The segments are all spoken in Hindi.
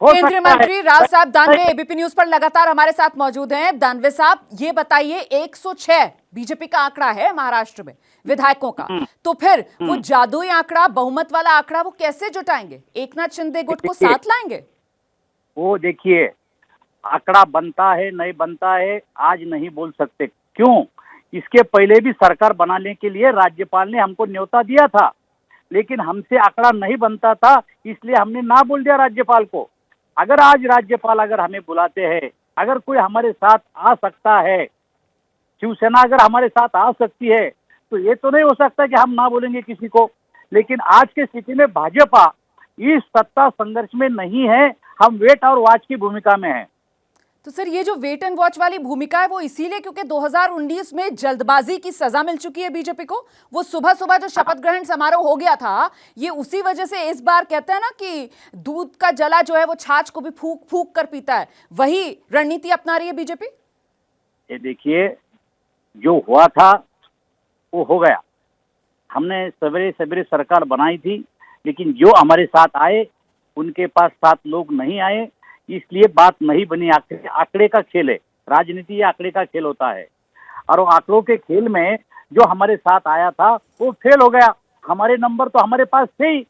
केंद्रीय मंत्री राव साहब दानवे एबीपी न्यूज पर लगातार हमारे साथ मौजूद हैं। दानवे साहब, ये बताइए, 106 बीजेपी का आंकड़ा है महाराष्ट्र में विधायकों का, तो फिर वो जादुई आंकड़ा, बहुमत वाला आंकड़ा, वो कैसे जुटाएंगे? एकनाथ शिंदे गुट को साथ लाएंगे? वो देखिए, आंकड़ा बनता है नहीं बनता है आज नहीं बोल सकते। क्यों? इसके पहले भी सरकार बनाने के लिए राज्यपाल ने हमको न्योता दिया था, लेकिन हमसे आंकड़ा नहीं बनता था, इसलिए हमने ना बोल दिया राज्यपाल को। अगर आज राज्यपाल अगर हमें बुलाते हैं, अगर कोई हमारे साथ आ सकता है, शिवसेना अगर हमारे साथ आ सकती है, तो ये तो नहीं हो सकता कि हम ना बोलेंगे किसी को। लेकिन आज की स्थिति में भाजपा इस सत्ता संघर्ष में नहीं है, हम वेट और वॉच की भूमिका में है। तो सर, ये जो वेट एंड वॉच वाली भूमिका है वो इसीलिए क्योंकि 2019 में जल्दबाजी की सजा मिल चुकी है बीजेपी को। वो सुबह सुबह जो शपथ ग्रहण समारोह हो गया था, ये उसी वजह से इस बार कहते हैं ना कि दूध का जला जो है वो छाछ को भी फूंक फूंक कर पीता है, वही रणनीति अपना रही है बीजेपी। ये देखिए, जो हुआ था वो हो गया। हमने सवेरे सवेरे सरकार बनाई थी, लेकिन जो हमारे साथ आए उनके पास 7 लोग नहीं आए, इसलिए बात नहीं बनी। आंकड़े का खेल है, राजनीति आंकड़े का खेल होता है, और वो आंकड़ों के खेल में जो हमारे साथ आया था वो फेल हो गया। हमारे नंबर तो हमारे पास थे ही,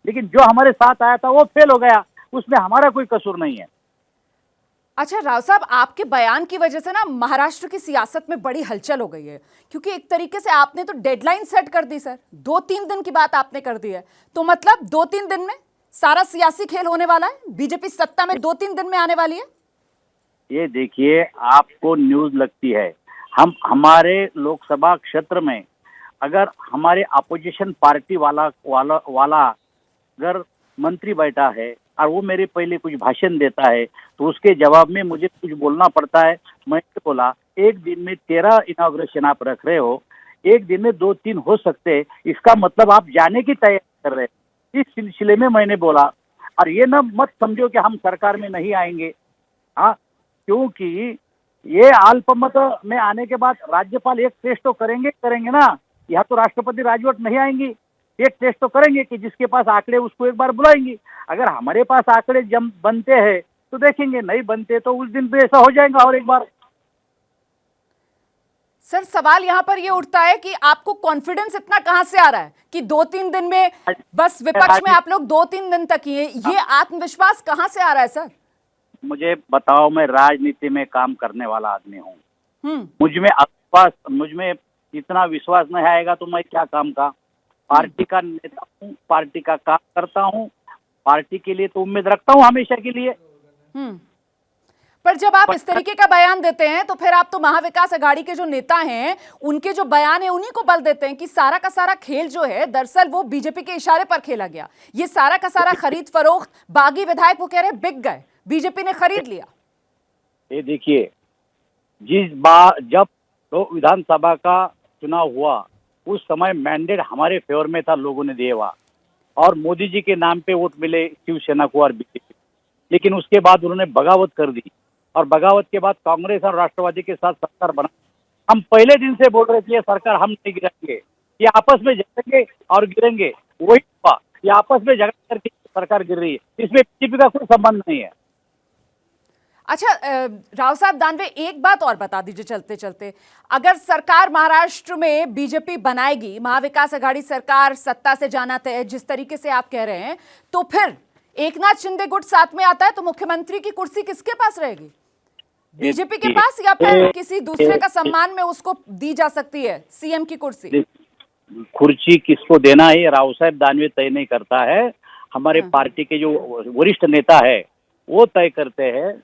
लेकिन जो हमारे साथ आया था वो फेल हो गया, उसमें हमारा कोई कसूर नहीं है। अच्छा राव साहब, आपके बयान की वजह से ना महाराष्ट्र की सियासत में बड़ी हलचल हो गई है, क्योंकि एक तरीके से आपने तो डेडलाइन सेट कर दी सर। 2-3 दिन की बात आपने कर दी है, तो मतलब 2-3 दिन में सारा सियासी खेल होने वाला है, बीजेपी सत्ता में 2-3 दिन में आने वाली है। ये देखिए, आपको न्यूज लगती है, हम हमारे लोकसभा क्षेत्र में अगर हमारे अपोजिशन पार्टी वाला अगर मंत्री बैठा है और वो मेरे पहले कुछ भाषण देता है, तो उसके जवाब में मुझे कुछ बोलना पड़ता है। मैंने बोला, एक दिन में 13 इनॉग्रेशन आप रख रहे हो, एक दिन में 2-3 हो सकते, इसका मतलब आप जाने की तैयारी कर रहे हैं। इस सिलसिले में मैंने बोला, और ये ना मत समझो कि हम सरकार में नहीं आएंगे। हाँ, क्योंकि ये अल्पमत में आने के बाद राज्यपाल एक टेस्ट तो करेंगे ना। यहाँ तो राष्ट्रपति राजवट नहीं आएंगी, एक टेस्ट तो करेंगे कि जिसके पास आंकड़े उसको एक बार बुलाएंगी। अगर हमारे पास आंकड़े जब बनते हैं तो देखेंगे, नहीं बनते तो उस दिन भी ऐसा हो जाएगा और एक बार। सर, सवाल यहां पर यह उठता है कि आपको कॉन्फिडेंस इतना कहां से आ रहा है कि 2-3 दिन में, बस विपक्ष में आप लोग 2-3 दिन तक ही हैं, ये आत्मविश्वास कहां से आ रहा है सर? मुझे बताओ, मैं राजनीति में काम करने वाला आदमी हूँ, मुझ में इतना विश्वास नहीं आएगा तो मैं क्या काम का? पार्टी का नेता हूँ, पार्टी का काम करता हूँ, पार्टी के लिए तो उम्मीद रखता हूँ हमेशा के लिए। पर जब आप इस तरीके का बयान देते हैं तो फिर आप तो महाविकास अघाड़ी के जो नेता हैं उनके जो बयान है उन्हीं को बल देते हैं कि सारा का सारा खेल जो है दरअसल वो बीजेपी के इशारे पर खेला गया। ये सारा का सारा खरीद फरोख्त, बागी विधायक वो कह रहे हैं बिक गए, बीजेपी ने खरीद लिया। ये देखिए, जिस बार जब तो विधानसभा का चुनाव हुआ उस समय मैंडेट हमारे फेवर में था, लोगों ने दिया, और मोदी जी के नाम पे वोट मिले शिवसेना को और बीजेपी। लेकिन उसके बाद उन्होंने बगावत कर दी, और बगावत के बाद कांग्रेस और राष्ट्रवादी के साथ सरकार बना। हम पहले दिन से बोल रहे थे ये सरकार हम नहीं गिराएंगे, ये आपस में झगड़ेंगे और गिरेंगे, वही हुआ। ये आपस में झगड़ा करके सरकार गिर रही है, इसमें बीजेपी का कोई संबंध नहीं है। अच्छा राव साहब दानवे, एक बात और बता दीजिए चलते चलते, अगर सरकार महाराष्ट्र में बीजेपी बनाएगी, महाविकास अघाड़ी सरकार सत्ता से जाना तय है जिस तरीके से आप कह रहे हैं, तो फिर एकनाथ शिंदे गुट साथ में आता है तो मुख्यमंत्री की कुर्सी किसके पास रहेगी? बीजेपी के पास, या फिर किसी दूसरे का सम्मान में उसको दी जा सकती है सीएम की कुर्सी? कुर्सी किसको देना है राव साहब दानवे तय नहीं करता है, हमारे पार्टी के जो वरिष्ठ नेता है वो तय करते हैं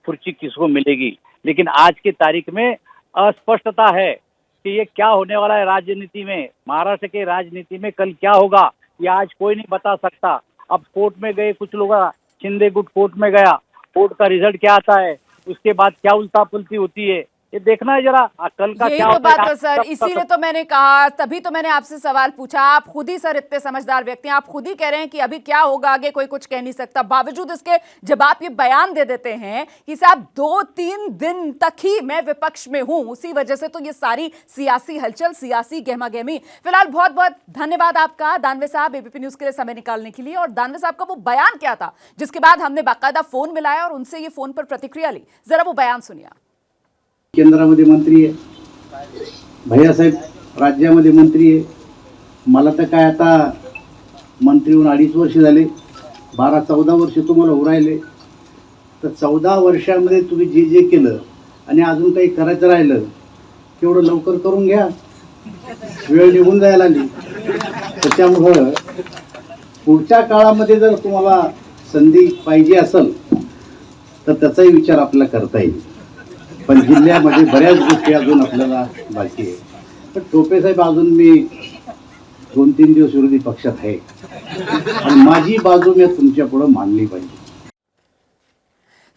कुर्सी किसको मिलेगी। लेकिन आज की तारीख में अस्पष्टता है कि ये क्या होने वाला है राजनीति में, महाराष्ट्र के राजनीति में कल क्या होगा ये आज कोई नहीं बता सकता। अब कोर्ट में गए कुछ लोग, शिंदे गुट कोर्ट में गया, कोर्ट का रिजल्ट क्या आता है, उसके बाद क्या उल्टा पुल्टी होती है, ये देखना है जरा कल का यही क्या तो होता है। बात है सर, इसीलिए तो मैंने कहा, तभी तो मैंने आपसे सवाल पूछा। आप खुद ही सर इतने समझदार व्यक्ति हैं, आप खुद ही कह रहे हैं कि अभी क्या होगा आगे कोई कुछ कह नहीं सकता। बावजूद इसके जब आप ये बयान दे देते हैं कि साहब 2-3 दिन तक ही मैं विपक्ष में हूं, उसी वजह से तो ये सारी सियासी हलचल, सियासी गहमागहमी। फिलहाल बहुत बहुत धन्यवाद आपका दानवे साहब, एबीपी न्यूज के लिए समय निकालने के लिए। और दानवे साहब का वो बयान क्या था जिसके बाद हमने बाकायदा फोन मिलाया और उनसे ये फोन पर प्रतिक्रिया ली, जरा वो बयान सुनिए। केंद्रामध्ये मंत्री आहे, भैयासाहेब राज्यामध्ये मंत्री आहे. मला तर काय आता मंत्री होऊन 2.5 वर्ष झाले, 12-14 वर्ष तुम्हाला उरायले. तर 14 वर्षामध्ये तुम्ही जे जे केलं आणि अजून काही करायचं राहिलं तेवढं लवकर करून घ्या, वेळ निघून जायला लागली. त्याच्यामुळं पुढच्या काळामध्ये जर तुम्हाला संधी पाहिजे असेल तर त्याचाही विचार आपल्याला करता येईल. पण जिल्ह्यामध्ये बऱ्याच गोष्टी अजून आपल्याला बाकी आहे. पण टोपे साहेब अजून मी 2-3 दिवस विरोधी पक्षात आहे आणि माझी बाजू मी तुमच्या पुढे मांडली पाहिजे.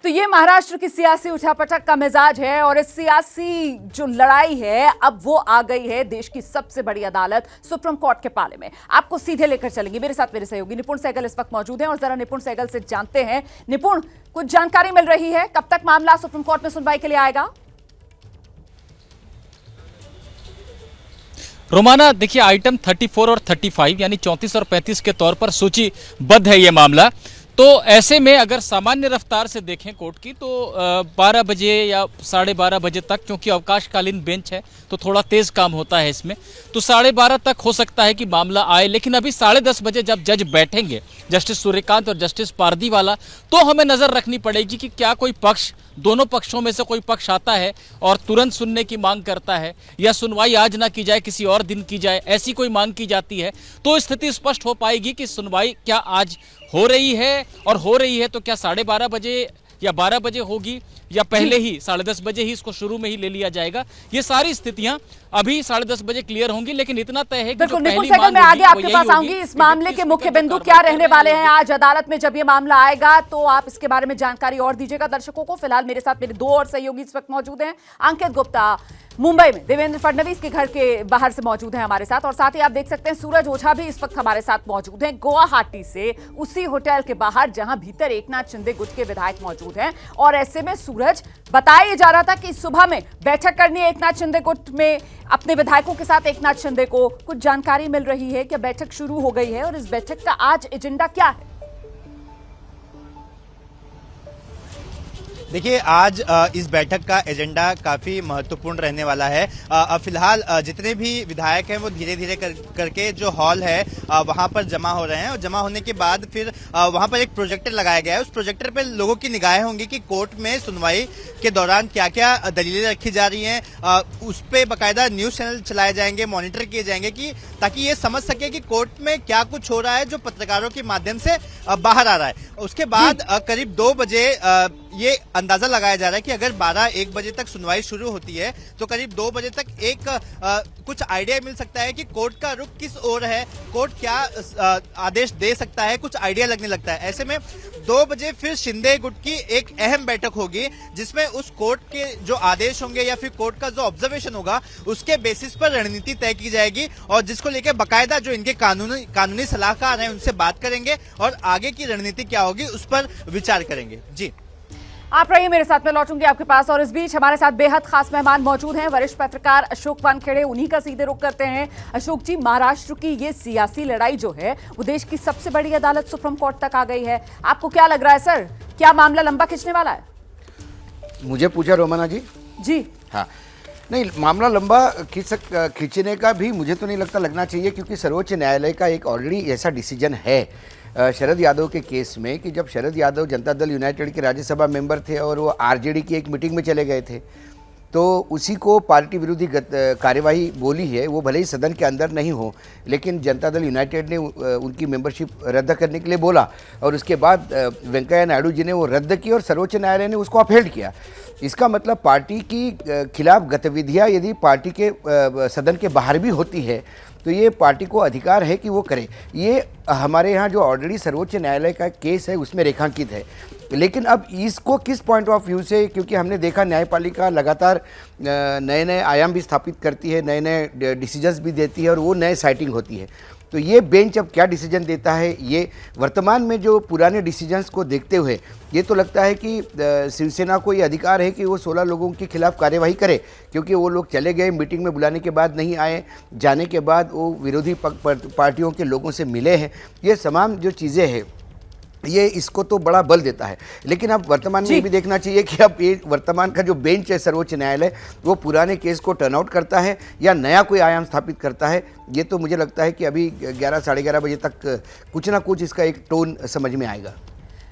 तो ये महाराष्ट्र की सियासी उठापटक का मिजाज है और इस सियासी जो लड़ाई है अब वो आ गई है देश की सबसे बड़ी अदालत सुप्रीम कोर्ट के पाले में। आपको सीधे लेकर चलेंगे, मेरे साथ मेरे सहयोगी निपुण सहगल इस वक्त मौजूद हैं और जरा निपुण सहगल से जानते हैं। निपुण, कुछ जानकारी मिल रही है, कब तक मामला सुप्रीम कोर्ट में सुनवाई के लिए आएगा? रोमाना देखिए, आइटम 34 और 35 यानी 34 और 35 के तौर पर सूचीबद्ध है ये मामला। तो ऐसे में अगर सामान्य रफ्तार से देखें कोर्ट की तो 12 बजे या 12:30 बजे तक, क्योंकि अवकाशकालीन बेंच है तो थोड़ा तेज काम होता है इसमें, तो 12:30 तक हो सकता है कि मामला आए। लेकिन अभी 10:30 बजे जब जज बैठेंगे, जस्टिस सूर्यकांत और जस्टिस पारदीवाला, तो हमें नजर रखनी पड़ेगी कि क्या कोई पक्ष, दोनों पक्षों में से कोई पक्ष आता है और तुरंत सुनने की मांग करता है, या सुनवाई आज ना की जाए किसी और दिन की जाए, ऐसी कोई मांग की जाती है तो स्थिति स्पष्ट हो पाएगी कि सुनवाई क्या आज हो रही है, और हो रही है तो क्या 12:30 बजे या 12 बजे होगी, या पहले ही 10:30 बजे ही इसको शुरू में ही ले लिया जाएगा। ये सारी स्थितियां अभी 10:30 बजे क्लियर होंगी। लेकिन इतना तय है कि बिल्कुल निपुण सहगल, मैं आगे आपके पास आऊंगी। इस मामले के मुख्य बिंदु क्या रहने वाले हैं आज अदालत में जब ये मामला आएगा, तो आप इसके बारे में जानकारी और दीजिएगा दर्शकों को। फिलहाल मेरे साथ मेरे 2 और सहयोगी इस वक्त मौजूद हैं। अंकित गुप्ता मुंबई में देवेंद्र फडणवीस के घर के बाहर से मौजूद हैं हमारे साथ, और साथ ही आप देख सकते हैं सूरज ओझा भी इस वक्त हमारे साथ मौजूद हैं गुवाहाटी से, उसी होटल के बाहर जहां भीतर एकनाथ शिंदे गुट के विधायक मौजूद हैं। और ऐसे में सूरज, बताया जा रहा था कि सुबह में बैठक करनी है एकनाथ शिंदे गुट में अपने विधायकों के साथ। एकनाथ शिंदे को कुछ जानकारी मिल रही है कि बैठक शुरू हो गई है, और इस बैठक का आज एजेंडा क्या है? देखिए, आज इस बैठक का एजेंडा काफी महत्वपूर्ण रहने वाला है। अब फिलहाल जितने भी विधायक हैं वो धीरे धीरे करके जो हॉल है वहां पर जमा हो रहे हैं, और जमा होने के बाद फिर वहां पर एक प्रोजेक्टर लगाया गया है। उस प्रोजेक्टर पर लोगों की निगाहें होंगी कि कोर्ट में सुनवाई के दौरान क्या क्या दलीलें रखी जा रही हैं। उस पर बाकायदा न्यूज चैनल चलाए जाएंगे, मॉनिटर किए जाएंगे कि ताकि ये समझ सके कि कोर्ट में क्या कुछ हो रहा है जो पत्रकारों के माध्यम से बाहर आ रहा है। उसके बाद करीब 2 बजे ये अंदाजा लगाया जा रहा है कि अगर 12-1 बजे तक सुनवाई शुरू होती है तो करीब 2 बजे तक एक कुछ आइडिया मिल सकता है कि कोर्ट का रुख किस ओर है, कोर्ट क्या आदेश दे सकता है, कुछ आइडिया लगने लगता है। ऐसे में 2 बजे फिर शिंदे गुट की एक अहम बैठक होगी जिसमें उस कोर्ट के जो आदेश होंगे या फिर कोर्ट का जो ऑब्जर्वेशन होगा उसके बेसिस पर रणनीति तय की जाएगी, और जिसको लेकर बाकायदा जो इनके कानूनी सलाहकार हैं उनसे बात करेंगे और आगे की रणनीति क्या होगी उस पर विचार करेंगे। जी, आप रहिए मेरे साथ, मैं लौटूंगी आपके पास। और इस बीच हमारे साथ बेहद खास मेहमान मौजूद हैं, वरिष्ठ पत्रकार अशोक वानखेड़े, उन्हीं का सीधे रुख करते हैं। अशोक जी, महाराष्ट्र की ये सियासी लड़ाई जो है वो देश की सबसे बड़ी अदालत सुप्रीम कोर्ट तक आ गई है। आपको क्या लग रहा है सर, क्या मामला लंबा खींचने वाला है? मुझे पूछा रोमाना जी? जी हाँ, नहीं, मामला लंबा खींचने का भी मुझे तो नहीं लगना चाहिए, क्योंकि सर्वोच्च न्यायालय का एक ऑलरेडी ऐसा डिसीजन है शरद यादव के केस में कि जब शरद यादव जनता दल यूनाइटेड के राज्यसभा मेंबर थे और वो आरजेडी की एक मीटिंग में चले गए थे, तो उसी को पार्टी विरोधी कार्यवाही बोली है। वो भले ही सदन के अंदर नहीं हो, लेकिन जनता दल यूनाइटेड ने उनकी मेंबरशिप रद्द करने के लिए बोला, और उसके बाद वेंकैया नायडू जी ने वो रद्द की और सर्वोच्च न्यायालय ने उसको अपहेल्ड किया। इसका मतलब पार्टी की खिलाफ गतिविधियाँ यदि पार्टी के सदन के बाहर भी होती है तो ये पार्टी को अधिकार है कि वो करे। ये हमारे यहाँ जो ऑलरेडी सर्वोच्च न्यायालय का केस है उसमें रेखांकित है। लेकिन अब इसको किस पॉइंट ऑफ व्यू से, क्योंकि हमने देखा न्यायपालिका लगातार नए नए आयाम भी स्थापित करती है, नए नए डिसीजंस भी देती है और वो नए साइटिंग होती है। तो ये बेंच अब क्या डिसीजन देता है, ये वर्तमान में जो पुराने डिसीजंस को देखते हुए ये तो लगता है कि शिवसेना को ये अधिकार है कि वो 16 लोगों के खिलाफ कार्यवाही करे, क्योंकि वो लोग चले गए, मीटिंग में बुलाने के बाद नहीं आए, जाने के बाद वो विरोधी पार्टियों के लोगों से मिले हैं। ये तमाम जो चीज़ें हैं ये इसको तो बड़ा बल देता है। लेकिन अब वर्तमान में ये भी देखना चाहिए कि अब ये वर्तमान का जो बेंच है सर्वोच्च न्यायालय, वो पुराने केस को टर्न आउट करता है या नया कोई आयाम स्थापित करता है। ये तो मुझे लगता है कि अभी 11 साढ़े 11 बजे तक कुछ ना कुछ इसका एक टोन समझ में आएगा।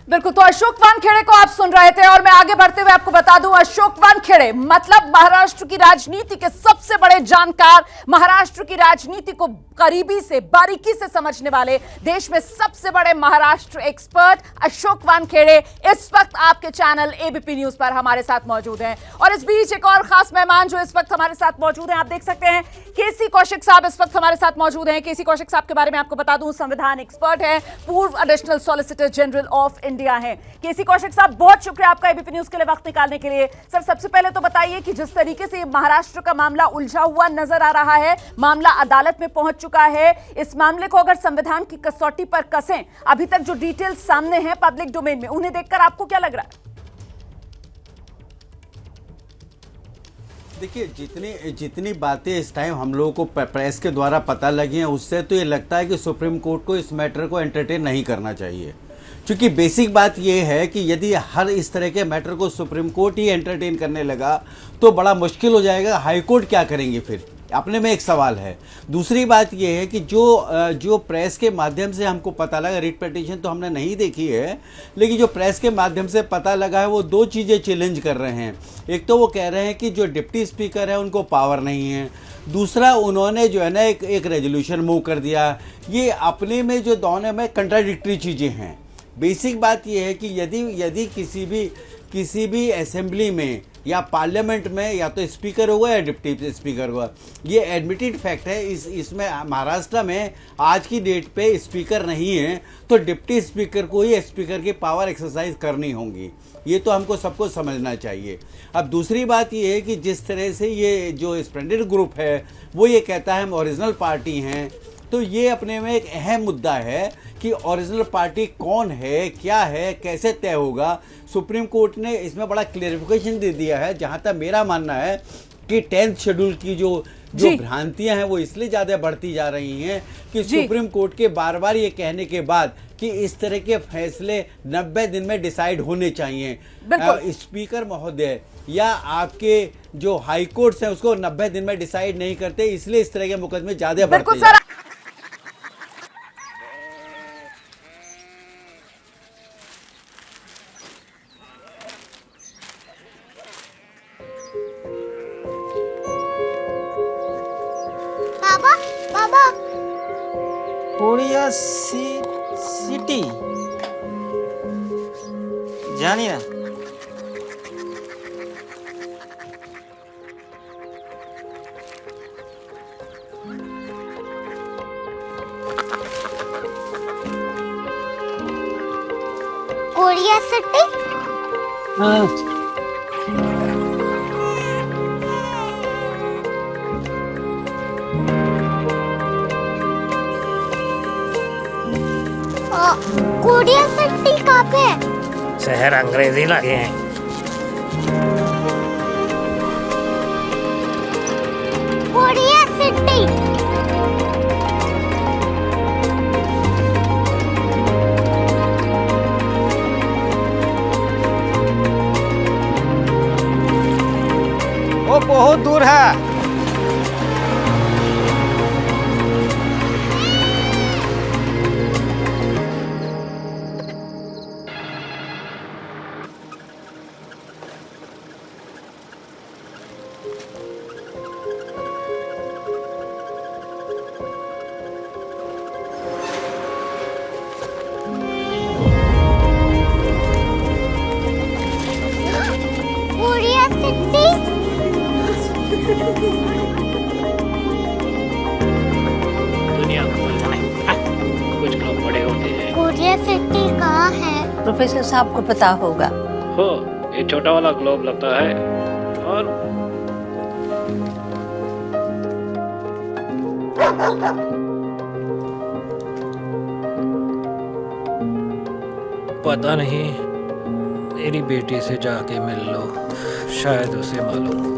बिल्कुल, तो अशोक वानखेड़े को आप सुन रहे थे और मैं आगे बढ़ते हुए आपको बता दूं, अशोक वानखेड़े मतलब महाराष्ट्र की राजनीति के सबसे बड़े जानकार, महाराष्ट्र की राजनीति को करीबी से बारीकी से समझने वाले, देश में सबसे बड़े महाराष्ट्र एक्सपर्ट अशोक वानखेड़े इस वक्त आपके चैनल एबीपी न्यूज पर हमारे साथ मौजूद हैं। और इस बीच एक और खास मेहमान जो इस वक्त हमारे साथ मौजूद हैं, आप देख सकते हैं केसी कौशिक साहब इस वक्त हमारे साथ मौजूद हैं। केसी कौशिक साहब के बारे में आपको बता दूं, संविधान एक्सपर्ट है, पूर्व additional solicitor general of India है। केसी कौशिक साहब, बहुत शुक्रिया आपका एबीपी न्यूज के लिए वक्त निकालने के लिए। सर, सबसे पहले तो बताइए कि जिस तरीके से महाराष्ट्र का मामला उलझा हुआ नजर आ रहा है, मामला अदालत में पहुंच चुका है, इस मामले को अगर संविधान की कसौटी पर कसें, अभी तक जो डिटेल्स सामने हैं पब्लिक डोमेन में, उन्हें देखकर आपको क्या लग रहा है? देखिए, जितनी बातें इस टाइम हम लोगों को प्रेस के द्वारा पता लगी हैं, उससे तो ये लगता है कि सुप्रीम कोर्ट को इस मैटर को एंटरटेन नहीं करना चाहिए। क्योंकि बेसिक बात यह है कि यदि हर इस तरह के मैटर को सुप्रीम कोर्ट ही एंटरटेन करने लगा तो बड़ा मुश्किल हो जाएगा। हाई कोर्ट क्या करेंगे फिर, अपने में एक सवाल है। दूसरी बात यह है कि जो प्रेस के माध्यम से हमको पता लगा, रिट पिटीशन तो हमने नहीं देखी है, लेकिन जो प्रेस के माध्यम से पता लगा है वो दो चीज़ें चैलेंज कर रहे हैं। एक तो वो कह रहे हैं कि जो डिप्टी स्पीकर है उनको पावर नहीं है, दूसरा उन्होंने जो है ना एक रेजोल्यूशन मूव कर दिया। ये अपने में जो दोनों में कंट्राडिक्टरी चीज़ें हैं। बेसिक बात यह है कि यदि किसी भी असेंबली में या पार्लियामेंट में या तो स्पीकर होगा या डिप्टी स्पीकर होगा, ये एडमिटेड फैक्ट है। इसमें महाराष्ट्र में आज की डेट पे स्पीकर नहीं है तो डिप्टी स्पीकर को ही स्पीकर की पावर एक्सरसाइज करनी होंगी। ये तो हमको सबको समझना चाहिए। अब दूसरी बात ये है कि जिस तरह से ये जो स्प्लेंडेड ग्रुप है वो ये कहता है हम ओरिजिनल पार्टी हैं, तो ये अपने में एक अहम मुद्दा है कि ओरिजिनल पार्टी कौन है, क्या है, कैसे तय होगा। सुप्रीम कोर्ट ने इसमें बड़ा क्लेरिफिकेशन दे दिया है। जहाँ तक मेरा मानना है कि 10th शेड्यूल की जो भ्रांतियां हैं वो इसलिए ज़्यादा बढ़ती जा रही हैं कि सुप्रीम कोर्ट के बार बार ये कहने के बाद कि इस तरह के फैसले 90 दिन में डिसाइड होने चाहिए। स्पीकर महोदय या आपके जो हाई कोर्ट्स हैं उसको 90 दिन में डिसाइड नहीं करते, इसलिए इस तरह के मुकदमे ज़्यादा बढ़ते जा रहे हैं। कोरिया सिटी जानी ना। Korea city? हाँ। कोरिया सिटी कहाँ पे है? शहर अंग्रेजी लगे हैं। Korea city. वो बहुत दूर है। Korea city. प्रोफेसर साहब को पता होगा। हो, ये छोटा वाला ग्लोब लगता है और पता नहीं, मेरी बेटी से जाके मिल लो, शायद उसे मालूम हो।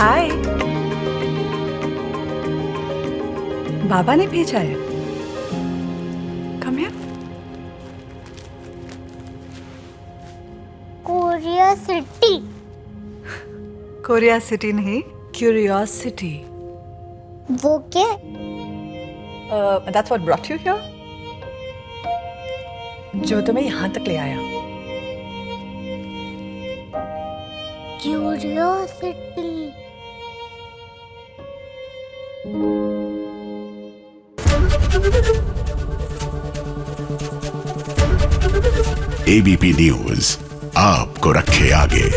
हाय, बाबा ने भेजा है। Come here. Korea city. Korea city नहीं, क्यूरियोसिटी। वो क्या? That's what brought you here? जो तुम्हें यहाँ तक ले आया। क्यूरियोसिटी। एबीपी न्यूज आपको रखे आगे।